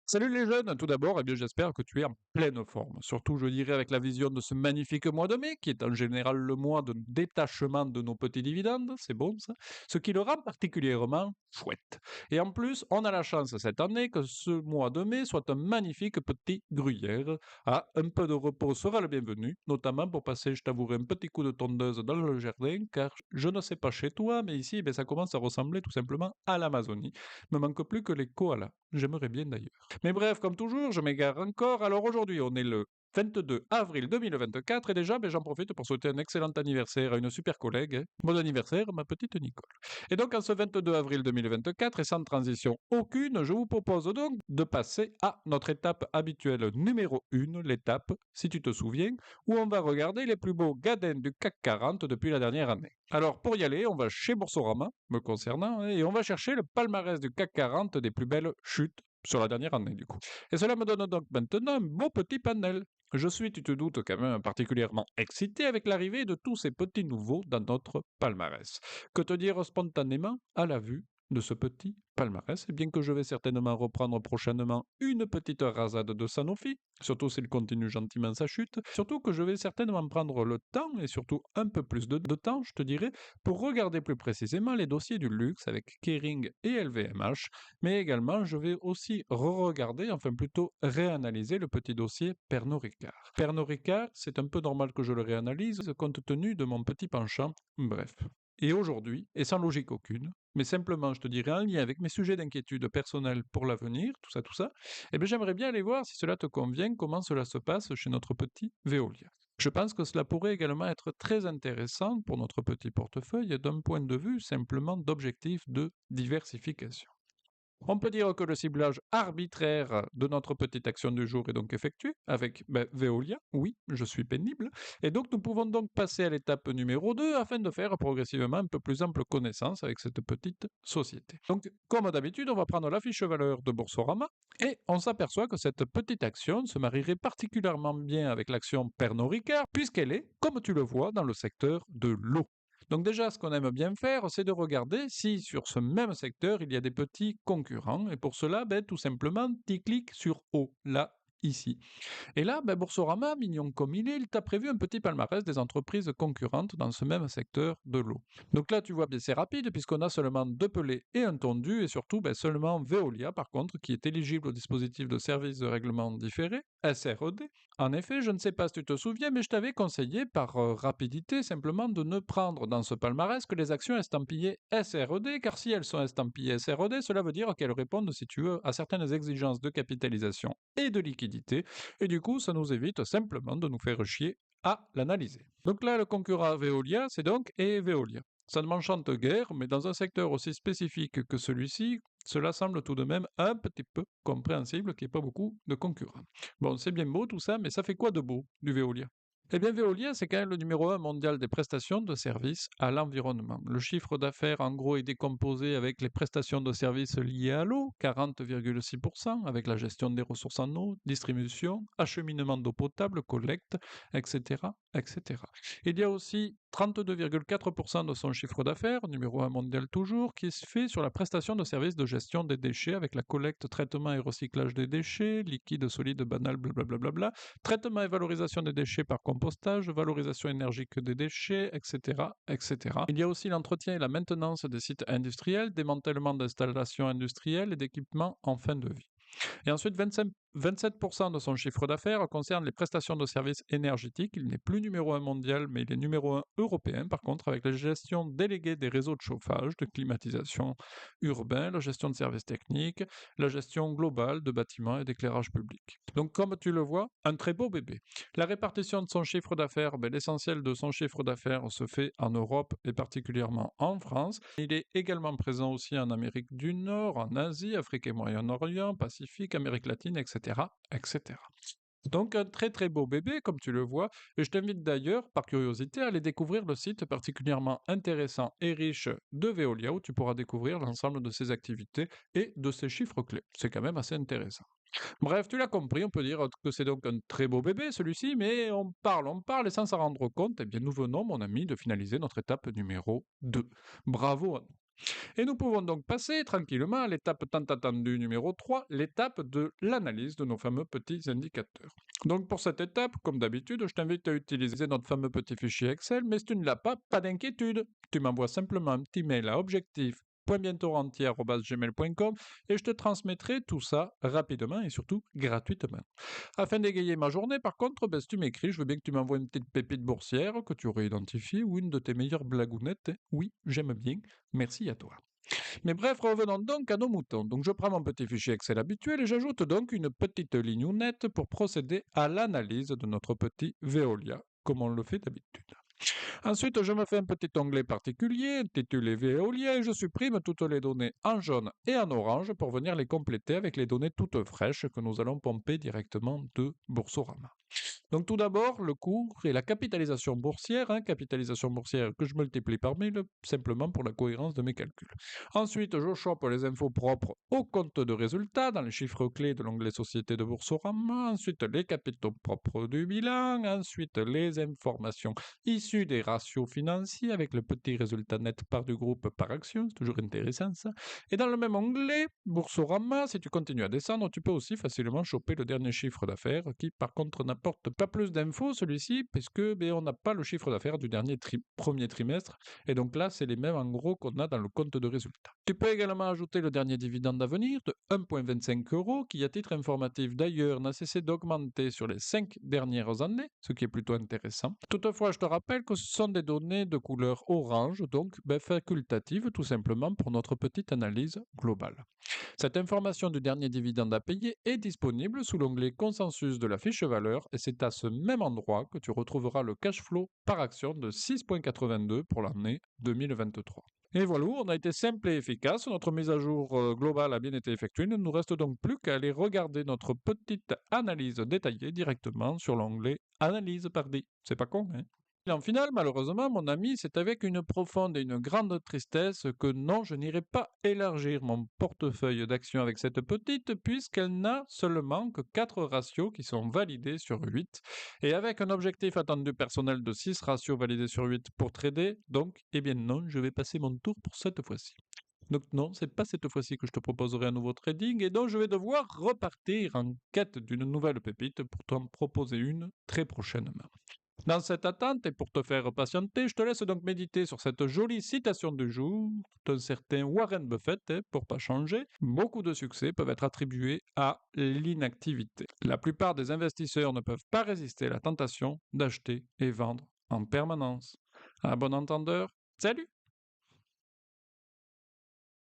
Salut les jeunes, tout d'abord, eh bien j'espère que tu es en pleine forme. Surtout, je dirais, avec la vision de ce magnifique mois de mai, qui est en général le mois de détachement de nos petits dividendes, c'est bon ça, ce qui le rend particulièrement chouette. Et en plus, on a la chance cette année que ce mois de mai soit un magnifique petit gruyère. Ah, un peu de repos sera le bienvenu, notamment pour passer, je t'avouerai, un petit coup de tondeuse dans le jardin, car je ne sais pas chez toi, mais ici, ça commence à ressembler tout simplement à l'Amazonie. Me manque plus que les koalas. J'aimerais bien d'ailleurs. Mais bref, comme toujours, je m'égare encore. Alors aujourd'hui, on est le 22 avril 2024 et déjà, j'en profite pour souhaiter un excellent anniversaire à une super collègue. Hein. Bon anniversaire, ma petite Nicole. Et donc, en ce 22 avril 2024 et sans transition aucune, je vous propose donc de passer à notre étape habituelle numéro 1, l'étape, si tu te souviens, où on va regarder les plus beaux gadins du CAC 40 depuis la dernière année. Alors, pour y aller, on va chez Boursorama, me concernant, hein, et on va chercher le palmarès du CAC 40 des plus belles chutes sur la dernière année, du coup. Et cela me donne donc maintenant un beau petit panel. Je suis, tu te doutes, quand même particulièrement excité avec l'arrivée de tous ces petits nouveaux dans notre palmarès. Que te dire spontanément à la vue de ce petit palmarès, et bien que je vais certainement reprendre prochainement une petite rasade de Sanofi, surtout s'il continue gentiment sa chute, surtout que je vais certainement prendre le temps, et surtout un peu plus de temps, je te dirais, pour regarder plus précisément les dossiers du luxe avec Kering et LVMH, mais également je vais aussi re-regarder, enfin plutôt réanalyser le petit dossier Pernod Ricard. Pernod Ricard, c'est un peu normal que je le réanalyse compte tenu de mon petit penchant, bref. Et aujourd'hui, et sans logique aucune, mais simplement, je te dirais, en lien avec mes sujets d'inquiétude personnelle pour l'avenir, tout ça, eh bien j'aimerais bien aller voir si cela te convient, comment cela se passe chez notre petit Veolia. Je pense que cela pourrait également être très intéressant pour notre petit portefeuille d'un point de vue simplement d'objectif de diversification. On peut dire que le ciblage arbitraire de notre petite action du jour est donc effectué avec Veolia. Oui, je suis pénible. Et donc nous pouvons donc passer à l'étape numéro 2 afin de faire progressivement un peu plus ample connaissance avec cette petite société. Donc comme d'habitude, on va prendre la fiche valeur de Boursorama et on s'aperçoit que cette petite action se marierait particulièrement bien avec l'action Pernod Ricard puisqu'elle est, comme tu le vois, dans le secteur de l'eau. Donc déjà, ce qu'on aime bien faire, c'est de regarder si sur ce même secteur, il y a des petits concurrents. Et pour cela, tout simplement, tu cliques sur O, là, ici. Et là, Boursorama, mignon comme il t'a prévu un petit palmarès des entreprises concurrentes dans ce même secteur de l'eau. Donc là, tu vois, c'est rapide puisqu'on a seulement deux pelés et un tondu et surtout seulement Veolia, par contre, qui est éligible au dispositif de service de règlement différé, SRED. En effet, je ne sais pas si tu te souviens, mais je t'avais conseillé par rapidité simplement de ne prendre dans ce palmarès que les actions estampillées SRED, car si elles sont estampillées SRED, cela veut dire qu'elles répondent, si tu veux, à certaines exigences de capitalisation et de liquidité, et du coup, ça nous évite simplement de nous faire chier à l'analyser. Donc là, le concurrent Veolia, c'est donc Veolia. Ça ne m'enchante guère, mais dans un secteur aussi spécifique que celui-ci, cela semble tout de même un petit peu compréhensible qu'il n'y ait pas beaucoup de concurrents. Bon, c'est bien beau tout ça, mais ça fait quoi de beau du Veolia? Eh bien, Veolia, c'est quand même le numéro un mondial des prestations de services à l'environnement. Le chiffre d'affaires, en gros, est décomposé avec les prestations de services liées à l'eau, 40,6%, avec la gestion des ressources en eau, distribution, acheminement d'eau potable, collecte, etc., etc. Il y a aussi 32,4% de son chiffre d'affaires, numéro un mondial toujours, qui se fait sur la prestation de services de gestion des déchets avec la collecte, traitement et recyclage des déchets, liquide, solide, banal, blablabla, traitement et valorisation des déchets par compostage, valorisation énergique des déchets, etc., etc. Il y a aussi l'entretien et la maintenance des sites industriels, démantèlement d'installations industrielles et d'équipements en fin de vie. Et ensuite, 27% de son chiffre d'affaires concerne les prestations de services énergétiques. Il n'est plus numéro un mondial, mais il est numéro un européen, par contre, avec la gestion déléguée des réseaux de chauffage, de climatisation urbain, la gestion de services techniques, la gestion globale de bâtiments et d'éclairage public. Donc, comme tu le vois, un très beau bébé. La répartition de son chiffre d'affaires, l'essentiel de son chiffre d'affaires se fait en Europe et particulièrement en France. Il est également présent aussi en Amérique du Nord, en Asie, Afrique et Moyen-Orient, Pacifique, Amérique latine, etc., etc. Donc un très très beau bébé, comme tu le vois, et je t'invite d'ailleurs, par curiosité, à aller découvrir le site particulièrement intéressant et riche de Veolia, où tu pourras découvrir l'ensemble de ses activités et de ses chiffres clés. C'est quand même assez intéressant. Bref, tu l'as compris, on peut dire que c'est donc un très beau bébé celui-ci, mais on parle, et sans s'en rendre compte, eh bien nous venons, mon ami, de finaliser notre étape numéro 2. Bravo à nous. Et nous pouvons donc passer tranquillement à l'étape tant attendue numéro 3, l'étape de l'analyse de nos fameux petits indicateurs. Donc pour cette étape, comme d'habitude, je t'invite à utiliser notre fameux petit fichier Excel, mais si tu ne l'as pas, pas d'inquiétude. Tu m'envoies simplement un petit mail à objectif.bientorentier@gmail.com et je te transmettrai tout ça rapidement et surtout gratuitement. Afin d'égayer ma journée, par contre, si tu m'écris, je veux bien que tu m'envoies une petite pépite boursière que tu aurais identifiée ou une de tes meilleures blagounettes. Oui, j'aime bien. Merci à toi. Mais bref, revenons donc à nos moutons. Donc je prends mon petit fichier Excel habituel et j'ajoute donc une petite lignonnette pour procéder à l'analyse de notre petit Veolia, comme on le fait d'habitude. Ensuite, je me fais un petit onglet particulier intitulé Veolia et je supprime toutes les données en jaune et en orange pour venir les compléter avec les données toutes fraîches que nous allons pomper directement de Boursorama. Donc tout d'abord, le cours et la capitalisation boursière, capitalisation boursière que je multiplie par 1000 simplement pour la cohérence de mes calculs. Ensuite, je chope les infos propres au compte de résultats dans les chiffres clés de l'onglet Société de Boursorama, ensuite les capitaux propres du bilan, ensuite les informations issues des ratios financiers avec le petit résultat net par du groupe par action, c'est toujours intéressant ça. Et dans le même onglet, Boursorama, si tu continues à descendre, tu peux aussi facilement choper le dernier chiffre d'affaires qui par contre n'apporte pas plus d'infos celui-ci puisque on n'a pas le chiffre d'affaires du dernier premier trimestre et donc là c'est les mêmes en gros qu'on a dans le compte de résultat. Tu peux également ajouter le dernier dividende à venir de 1,25 € qui à titre informatif d'ailleurs n'a cessé d'augmenter sur les 5 dernières années, ce qui est plutôt intéressant. Toutefois je te rappelle que ce sont des données de couleur orange donc facultatives tout simplement pour notre petite analyse globale. Cette information du dernier dividende à payer est disponible sous l'onglet Consensus de la fiche valeur et c'est à ce même endroit que tu retrouveras le cash flow par action de 6,82 pour l'année 2023. Et voilà, on a été simple et efficace, notre mise à jour globale a bien été effectuée, il ne nous reste donc plus qu'à aller regarder notre petite analyse détaillée directement sur l'onglet Analyse par D. C'est pas con, hein? Et en finale, malheureusement, mon ami, c'est avec une profonde et une grande tristesse que non, je n'irai pas élargir mon portefeuille d'actions avec cette petite, puisqu'elle n'a seulement que 4 ratios qui sont validés sur 8, et avec un objectif attendu personnel de 6 ratios validés sur 8 pour trader, donc, eh bien non, je vais passer mon tour pour cette fois-ci. Donc non, c'est pas cette fois-ci que je te proposerai un nouveau trading, et donc je vais devoir repartir en quête d'une nouvelle pépite pour t'en proposer une très prochainement. Dans cette attente, et pour te faire patienter, je te laisse donc méditer sur cette jolie citation du jour d'un certain Warren Buffett, pour pas changer. Beaucoup de succès peuvent être attribués à l'inactivité. La plupart des investisseurs ne peuvent pas résister à la tentation d'acheter et vendre en permanence. À bon entendeur, salut!